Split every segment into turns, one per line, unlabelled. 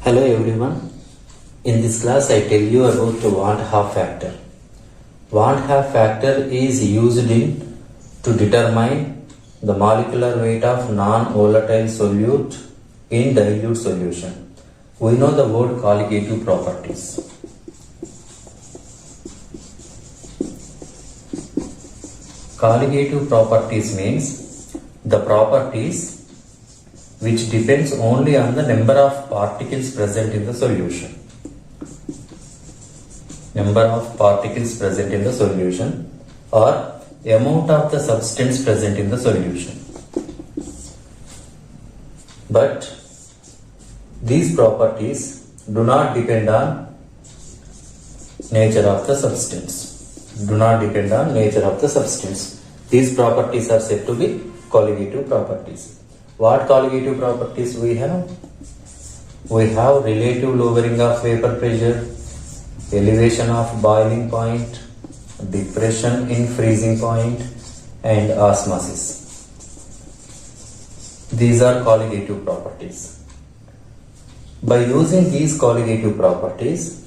Hello everyone. In this class I tell you about the want-half factor. Want-half factor is used to determine the molecular weight of non-volatile solute in dilute solution. We know the word colligative properties. Colligative properties means the properties which depends only on the number of particles present in the solution. Number of particles present in the solution or amount of the substance present in the solution. But these properties do not depend on nature of the substance. These properties are said to be colligative properties. What colligative properties we have? We have relative lowering of vapor pressure, elevation of boiling point, depression in freezing point, and osmosis. These are colligative properties. By using these colligative properties,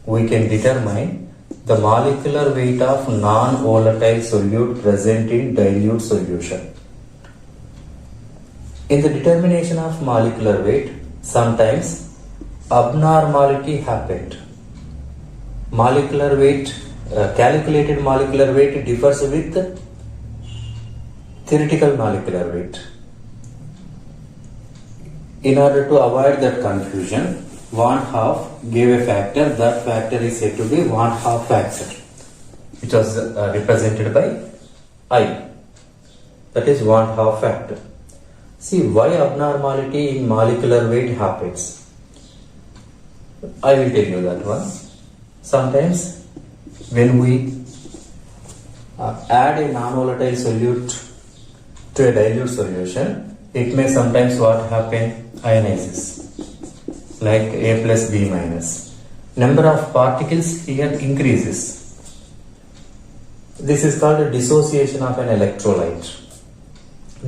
we can determine the molecular weight of non-volatile solute present in dilute solution. In the determination of molecular weight, sometimes abnormality happened. Molecular weight, calculated molecular weight differs with theoretical molecular weight. In order to avoid that confusion, want-half gave a factor. That factor is said to be want-half factor, which was represented by I. That is want-half factor. See why abnormality in molecular weight happens. I will tell you that one. Sometimes when we add a non-volatile solute to a dilute solution, it may sometimes what happen? Ionizes, like A plus B minus. Number of particles here increases. This is called a dissociation of an electrolyte.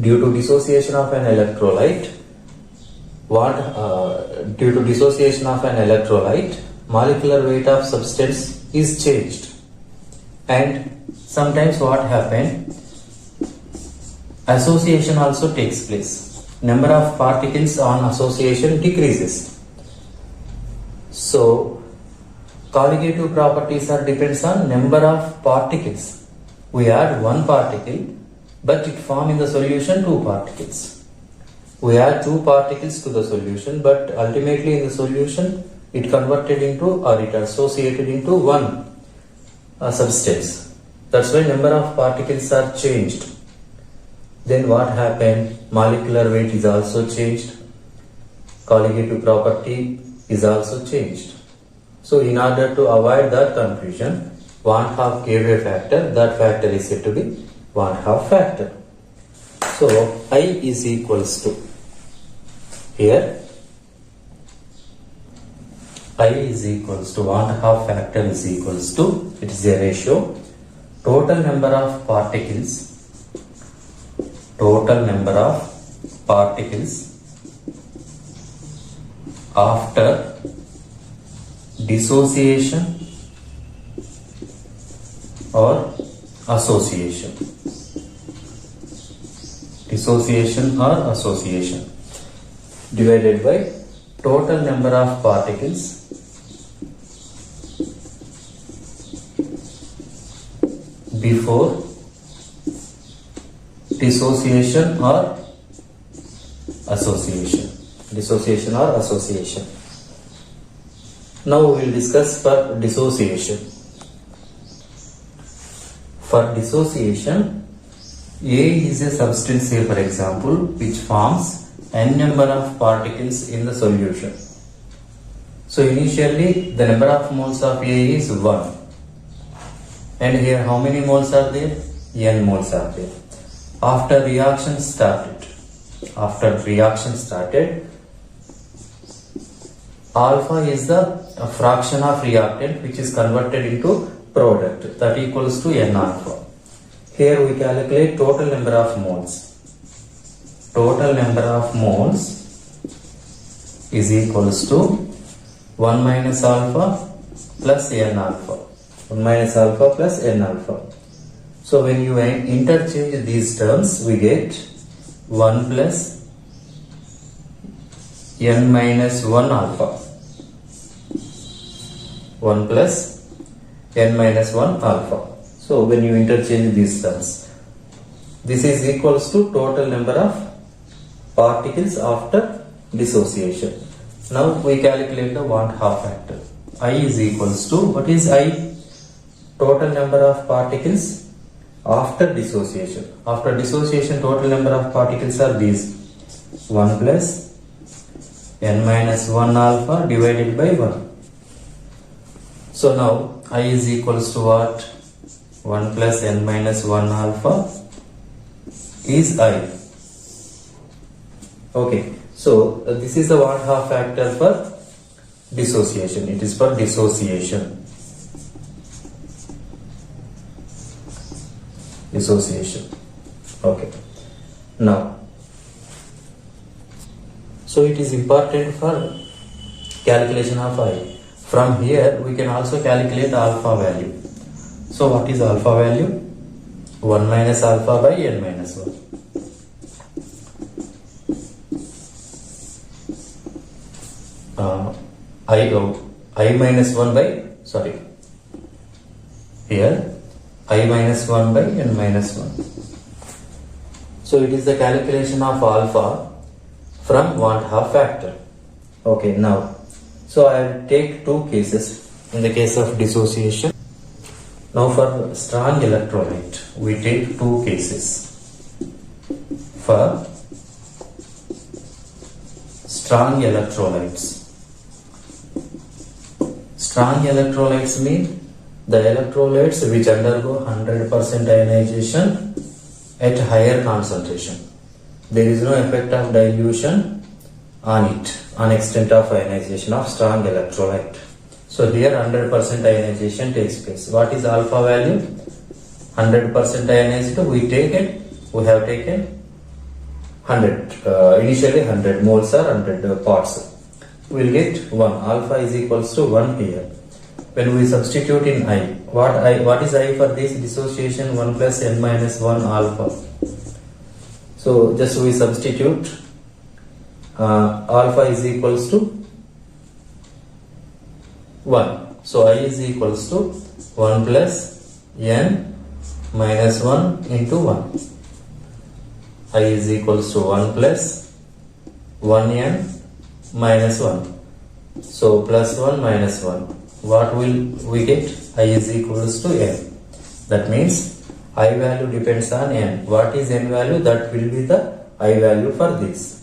Due to dissociation of an electrolyte, molecular weight of substance is changed. And sometimes what happen? Association also takes place. Number of particles on association decreases. So, colligative properties are depends on number of particles. We add one particle, but it form in the solution two particles. We add two particles to the solution, but ultimately in the solution it converted into or it associated into one substance. That's why number of particles are changed. Then what happened? Molecular weight is also changed. Colligative property is also changed. So in order to avoid that confusion, want-half gave a factor. That factor is said to be want-half factor. So I is equals to, here I is equals to want-half factor is equals to, it is a ratio, total number of particles after dissociation or association. Divided by total number of particles before dissociation or association. Now we will discuss for dissociation. For dissociation, A is a substance, say for example, which forms n number of particles in the solution. So initially the number of moles of A is 1. And here how many moles are there? N moles are there. After reaction started, alpha is the fraction of reactant which is converted into product, that equals to N alpha. Here we calculate total number of moles. is equals to 1 minus alpha plus n alpha. 1 minus alpha plus n alpha. So when you interchange these terms, we get 1 plus n minus 1 alpha. 1 plus n minus 1 alpha. So when you interchange these terms, this is equals to total number of particles after dissociation. Now we calculate the 1/2 factor. I is equals to, what is I? Total number of particles after dissociation. After dissociation, total number of particles are these: 1 plus n minus 1 alpha divided by 1. So now I is equals to what? 1 plus n minus 1 alpha is I. Okay, so this is the 1/2 factor for dissociation. It is for dissociation. Dissociation. Okay. Now, so it is important for calculation of I. From here, we can also calculate alpha value. So what is alpha value? 1 minus alpha by n minus 1. I minus 1 by, sorry, here I minus 1 by n minus 1. So it is the calculation of alpha from 1/2 factor. Okay, now, so I will take two cases in the case of dissociation. Now for strong electrolyte, we take two cases. For strong electrolytes. Strong electrolytes mean the electrolytes which undergo 100% ionization at higher concentration. There is no effect of dilution on it, on extent of ionization of strong electrolyte. So here 100% ionization takes place. What is alpha value? 100% ionized, we have taken 100, initially 100 moles or 100 parts. We will get 1. Alpha is equals to 1 here. When we substitute in I, what is I for this dissociation? 1 plus n minus 1 alpha. So just we substitute alpha is equals to 1. So I is equals to 1 plus n minus 1 into 1. I is equals to 1 plus 1n minus 1. So plus 1 minus 1. What will we get? I is equals to n. That means I value depends on n. What is n value? That will be the I value for this.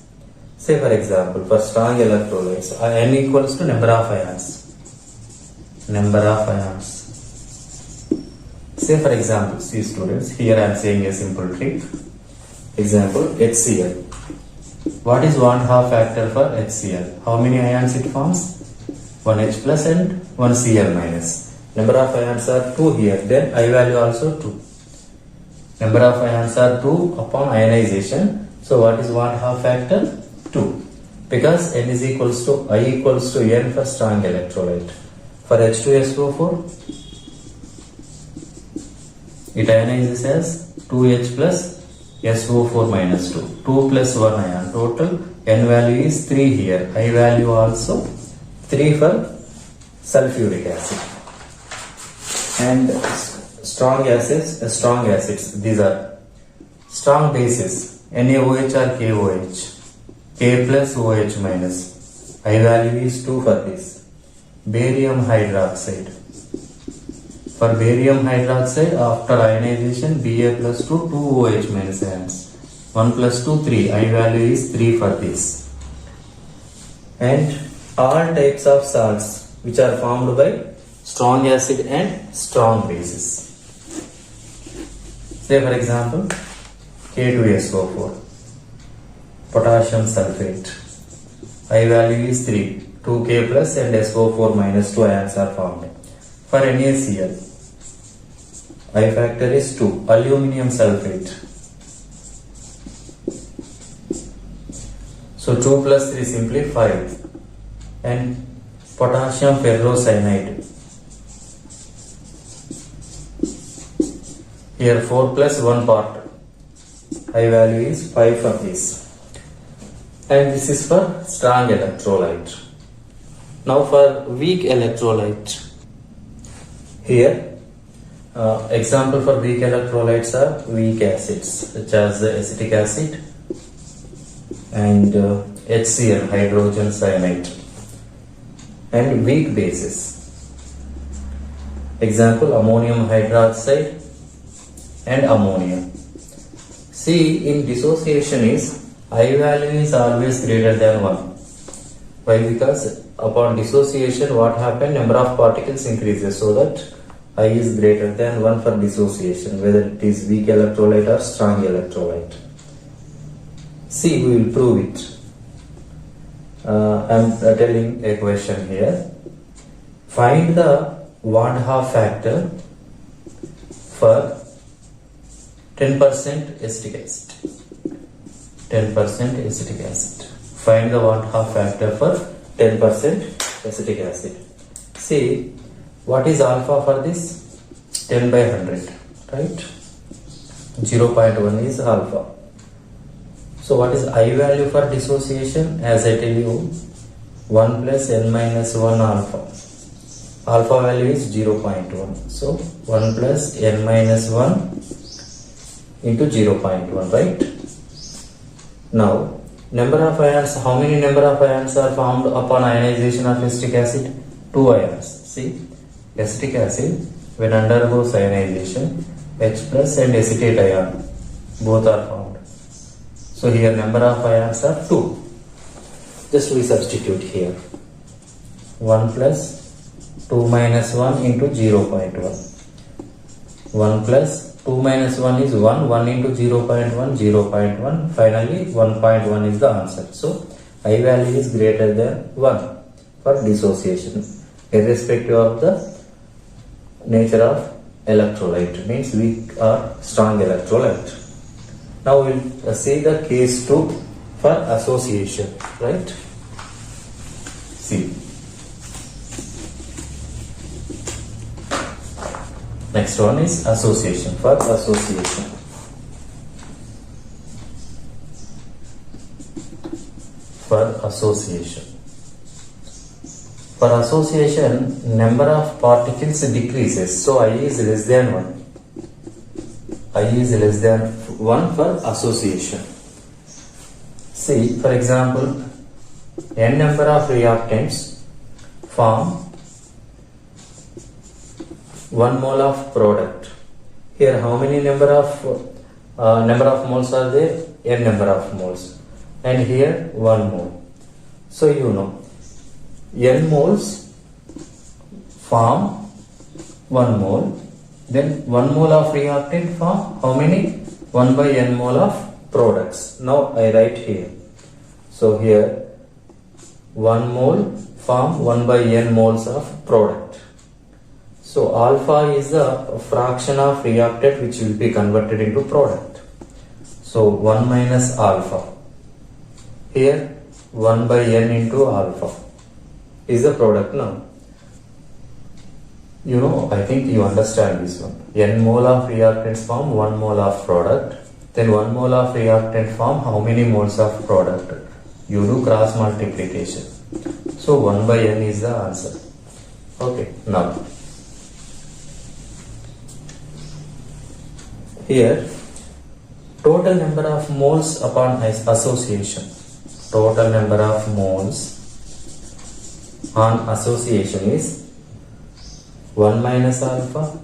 Say for example, for strong electrolytes, n equals to number of ions. Number of ions. Say for example, see students, here I am saying a simple trick. Example, HCl. What is 1/2 factor for HCl? How many ions it forms? 1H plus and 1Cl minus. Number of ions are 2 here, then I value also 2. Number of ions are 2 upon ionization. So what is 1/2 factor? 2. Because n is equals to I equals to n for strong electrolyte. For H2SO4, it ionizes as 2H plus SO4 minus 2. 2 plus 1 ion. Total n value is 3 here. I value also 3 for sulfuric acid. And strong acids, these are strong bases, NaOH or KOH. K plus OH minus. I value is 2 for this. Barium hydroxide. For barium hydroxide, after ionization, Ba plus 2, 2 OH minus ions. 1 plus 2, 3. I value is 3 for this. And all types of salts which are formed by strong acid and strong bases. Say for example, K2SO4, potassium sulfate. I value is 3. 2K plus and SO4 minus 2 ions are formed. For NaCl, I factor is 2. Aluminium sulfate. So 2 plus 3 simply 5. and potassium ferrocyanide. Here 4 plus 1 part. High value is 5 for this. And this is for strong electrolyte. Now for weak electrolyte. Here example for weak electrolytes are weak acids such as acetic acid and HCl, hydrogen cyanide, and weak bases. Example ammonium hydroxide and ammonia. See, in dissociation is I value is always greater than 1. Why? Because upon dissociation what happened, number of particles increases, so that I is greater than 1 for dissociation, whether it is weak electrolyte or strong electrolyte. See, we will prove it. I am telling a question here. Find the Van 't Hoff factor for 10% acetic acid. 10% acetic acid. Find the Van 't Hoff factor for 10% acetic acid. See, what is alpha for this? 10 by 100, right? 0.1 is alpha. So what is I value for dissociation? As I tell you, 1 plus n minus 1 alpha. Alpha value is 0.1. So 1 plus n minus 1 into 0.1, right? Now, number of ions, how many number of ions are formed upon ionization of acetic acid? 2 ions. See, acetic acid, when undergoes ionization, H plus and acetate ion both are formed. So here number of ions are 2. Just we substitute here. 1 plus 2 minus 1 into 0.1. 1 plus 2 minus 1 is 1. 1 into 0.1, 0.1. Finally 1.1 is the answer. So I value is greater than 1 for dissociation, irrespective of the nature of electrolyte, means weak or strong electrolyte. Now we will see the case 2 for association, right? See, next one is association. For association, for association, number of particles decreases, so I is less than 1. I is less than 1 for association. See, for example, n number of reactants form 1 mole of product. Here how many number of moles are there? N number of moles. And here 1 mole. So you know, n moles form 1 mole. Then 1 mole of reactant form how many? 1 by n mole of products. Now I write here. So here 1 mole form 1 by n moles of product. So alpha is the fraction of reactant which will be converted into product. So 1 minus alpha. Here 1 by n into alpha is the product now. You know, I think you understand this one. N mole of reactants form 1 mole of product. Then 1 mole of reactant form how many moles of product? You do cross multiplication. So 1 by n is the answer. Okay, now here total number of moles upon association. Total number of moles on association is 1 minus alpha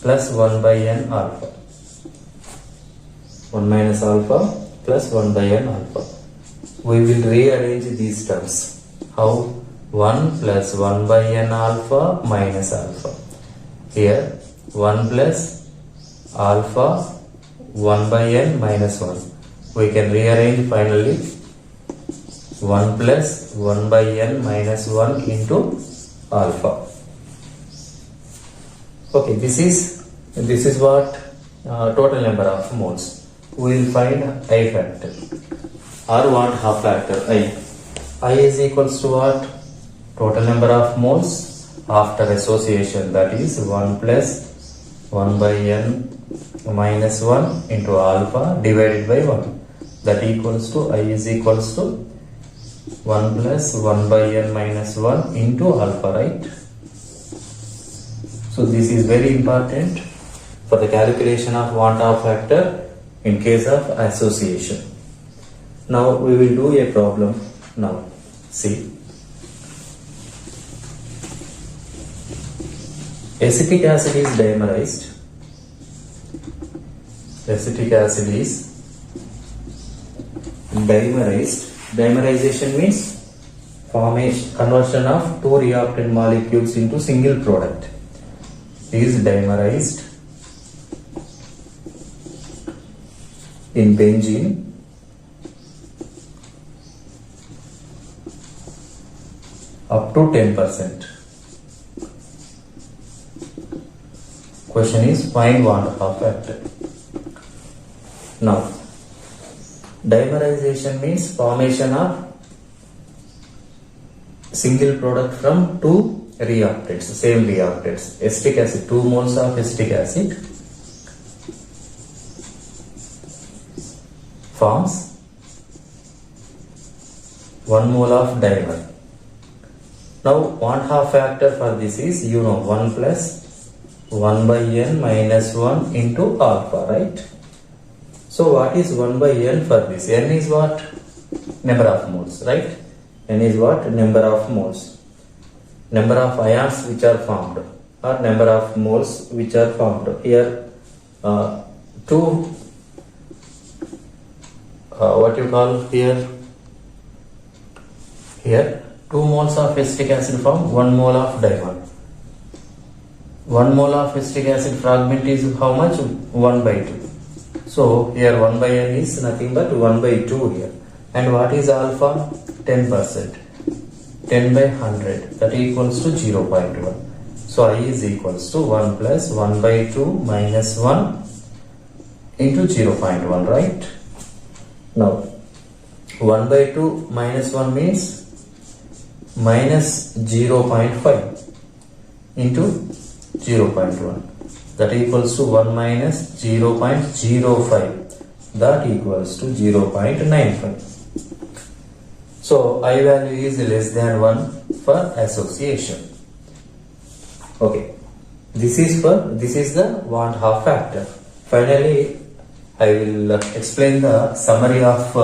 plus 1 by n alpha. 1 minus alpha plus 1 by n alpha. We will rearrange these terms. How? 1 plus 1 by n alpha minus alpha. Here 1 plus alpha 1 by n minus 1. We can rearrange finally 1 plus 1 by n minus 1 into alpha. Okay, this is what total number of moles. We will find I factor or Van 't Hoff factor. I is equals to what? total number of moles after association, that is 1 plus 1 by n minus 1 into alpha divided by 1, that equals to I is equals to 1 plus 1 by n minus 1 into alpha, right? So this is very important for the calculation of want-half factor in case of association. Now we will do a problem. Now see, acetic acid is dimerized. Acetic acid is dimerized. Dimerization means conversion of two reactant molecules into single product. Is dimerized in benzene up to 10%. Question is find want-half factor. Now, dimerization means formation of single product from two reactants, same reactants. Acetic acid, 2 moles of acetic acid forms 1 mole of dimer. Now want-half factor for this is 1 plus 1 by n minus 1 into alpha, right? So what is 1 by n for this? N is what? Number of moles, right? N is what? Number of moles. Number of ions which are formed, or number of moles which are formed. Here two what you call here 2 moles of acetic acid form 1 mole of dimer. 1 mole of acetic acid fragment is how much? 1 by 2. So here 1 by n is nothing but 1 by 2 here. And what is alpha? 10%. 10 by 100, that equals to 0.1. So I is equals to 1 plus 1 by 2 minus 1 into 0.1, right? Now 1 by 2 minus 1 means minus 0.5 into 0.1, that equals to 1 minus 0.05, that equals to 0.95. So I value is less than 1 for association. Okay, this is the want-half factor. Finally, I will explain the summary of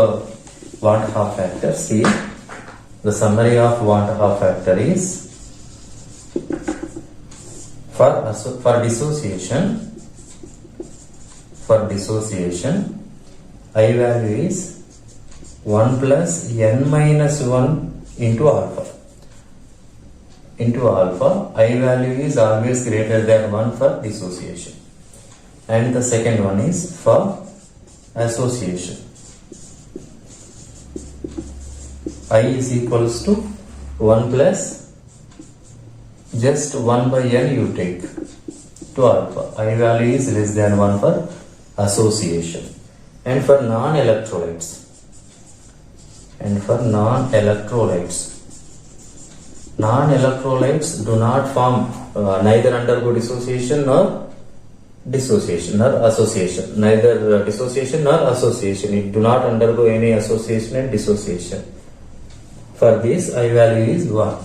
want-half factor. See, the summary of want-half factor is for dissociation. I value is 1 plus n minus 1 into alpha. I value is always greater than 1 for dissociation. And the second one is for association. I is equals to 1 plus just 1 by n you take to alpha. I value is less than 1 for association. And for non-electrolytes, non-electrolytes do not form neither undergo dissociation nor association. Neither dissociation nor association. It do not undergo any association and dissociation. For this, I value is 1.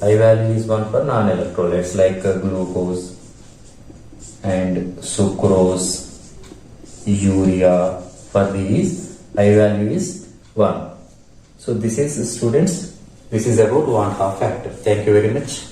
I value is 1 for non-electrolytes like glucose and sucrose, urea. For these, I value is 1. So this is, students, this is about want-half factor. Thank you very much.